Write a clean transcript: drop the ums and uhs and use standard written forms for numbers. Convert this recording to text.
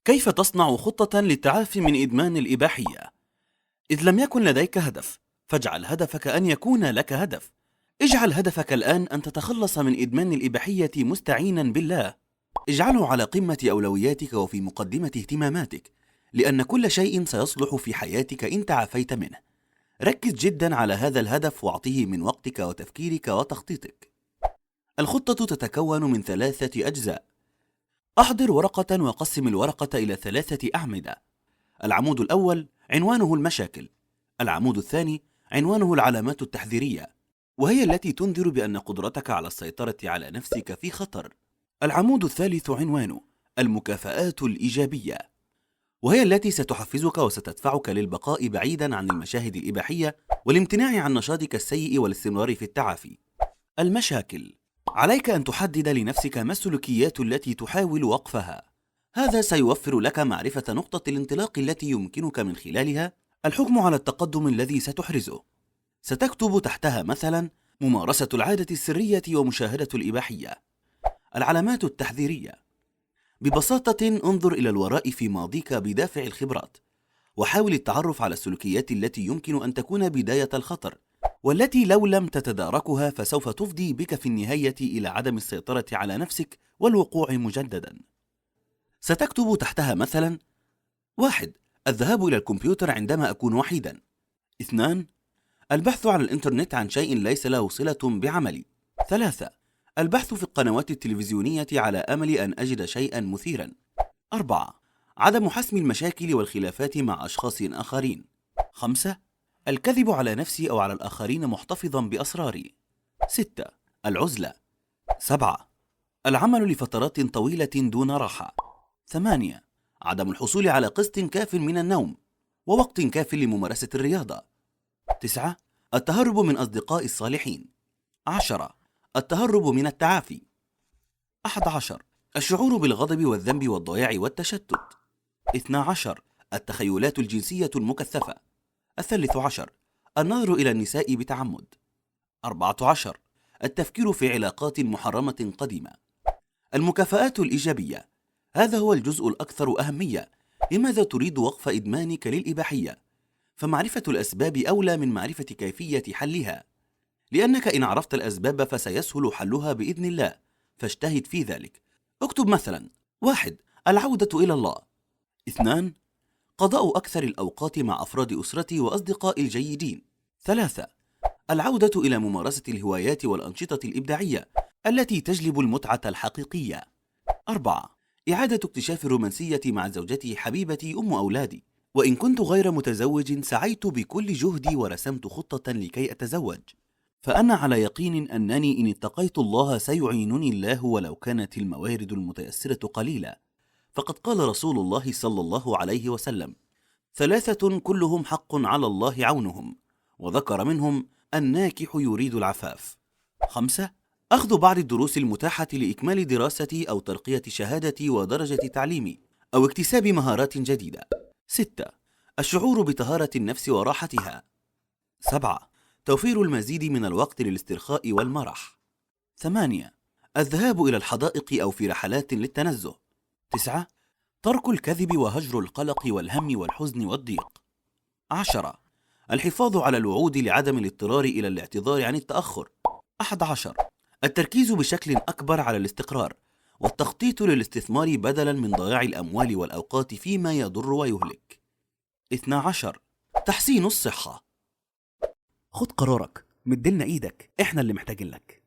كيف تصنع خطة للتعافي من إدمان الإباحية؟ إذ لم يكن لديك هدف، فاجعل هدفك أن يكون لك هدف. اجعل هدفك الآن أن تتخلص من إدمان الإباحية مستعينا بالله. اجعله على قمة أولوياتك وفي مقدمة اهتماماتك، لأن كل شيء سيصلح في حياتك إن تعافيت منه. ركز جدا على هذا الهدف واعطيه من وقتك وتفكيرك وتخطيطك. الخطة تتكون من 3 أجزاء. أحضر ورقة وقسم الورقة إلى 3 أعمدة. العمود الأول عنوانه المشاكل، العمود الثاني عنوانه العلامات التحذيرية، وهي التي تنذر بأن قدرتك على السيطرة على نفسك في خطر. العمود الثالث عنوانه المكافآت الإيجابية، وهي التي ستحفزك وستدفعك للبقاء بعيدا عن المشاهد الإباحية والامتناع عن نشاطك السيء والاستمرار في التعافي. المشاكل: عليك أن تحدد لنفسك ما السلوكيات التي تحاول وقفها. هذا سيوفر لك معرفة نقطة الانطلاق التي يمكنك من خلالها الحكم على التقدم الذي ستحرزه. ستكتب تحتها مثلا ممارسة العادة السرية ومشاهدة الإباحية. العلامات التحذيرية: ببساطة انظر إلى الوراء في ماضيك بدافع الخبرات، وحاول التعرف على السلوكيات التي يمكن أن تكون بداية الخطر، والتي لو لم تتداركها فسوف تفضي بك في النهاية إلى عدم السيطرة على نفسك والوقوع مجددا. ستكتب تحتها مثلا: 1. الذهاب إلى الكمبيوتر عندما أكون وحيدا. 2. البحث على الإنترنت عن شيء ليس له صلة بعملي. 3. البحث في القنوات التلفزيونية على أمل أن أجد شيئا مثيرا. 4. عدم حسم المشاكل والخلافات مع أشخاص آخرين. 5. الكذب على نفسي أو على الآخرين محتفظا بأسراري. 6. العزلة. 7. العمل لفترات طويلة دون راحة. 8. عدم الحصول على قسط كاف من النوم ووقت كاف لممارسة الرياضة. 9. التهرب من أصدقاء الصالحين. 10. التهرب من التعافي. 11. الشعور بالغضب والذنب والضياع والتشتت. 12. التخيلات الجنسية المكثفة. 13. النظر إلى النساء بتعمد. 14. التفكير في علاقات محرمة قديمة. المكافآت الإيجابية: هذا هو الجزء الأكثر أهمية. لماذا تريد وقف إدمانك للإباحية؟ فمعرفة الأسباب أولى من معرفة كيفية حلها، لأنك إن عرفت الأسباب فسيسهل حلها بإذن الله، فاجتهد في ذلك. اكتب مثلا: 1. العودة إلى الله. 2. قضاء أكثر الأوقات مع أفراد أسرتي وأصدقائي الجيدين. 3. العودة إلى ممارسة الهوايات والأنشطة الإبداعية التي تجلب المتعة الحقيقية. 4. إعادة اكتشاف الرومانسية مع زوجتي حبيبتي أم أولادي. وإن كنت غير متزوج سعيت بكل جهدي ورسمت خطة لكي أتزوج، فأنا على يقين أنني إن اتقيت الله سيعينني الله ولو كانت الموارد المتيسرة قليلة. فقد قال رسول الله صلى الله عليه وسلم: 3 كلهم حق على الله عونهم، وذكر منهم الناكح يريد العفاف. 5. أخذ بعض الدروس المتاحة لإكمال دراستي أو ترقية شهادتي ودرجة تعليمي أو اكتساب مهارات جديدة. 6. الشعور بطهارة النفس وراحتها. 7. توفير المزيد من الوقت للاسترخاء والمرح. 8. الذهاب إلى الحدائق أو في رحلات للتنزه. 9. ترك الكذب وهجر القلق والهم والحزن والضيق. 10. الحفاظ على الوعود لعدم الاضطرار إلى الاعتذار عن التأخر. 11. التركيز بشكل أكبر على الاستقرار والتخطيط للاستثمار بدلا من ضياع الأموال والأوقات فيما يضر ويهلك. 12. تحسين الصحة. خد قرارك، مدلنا إيدك، إحنا اللي محتاجين لك.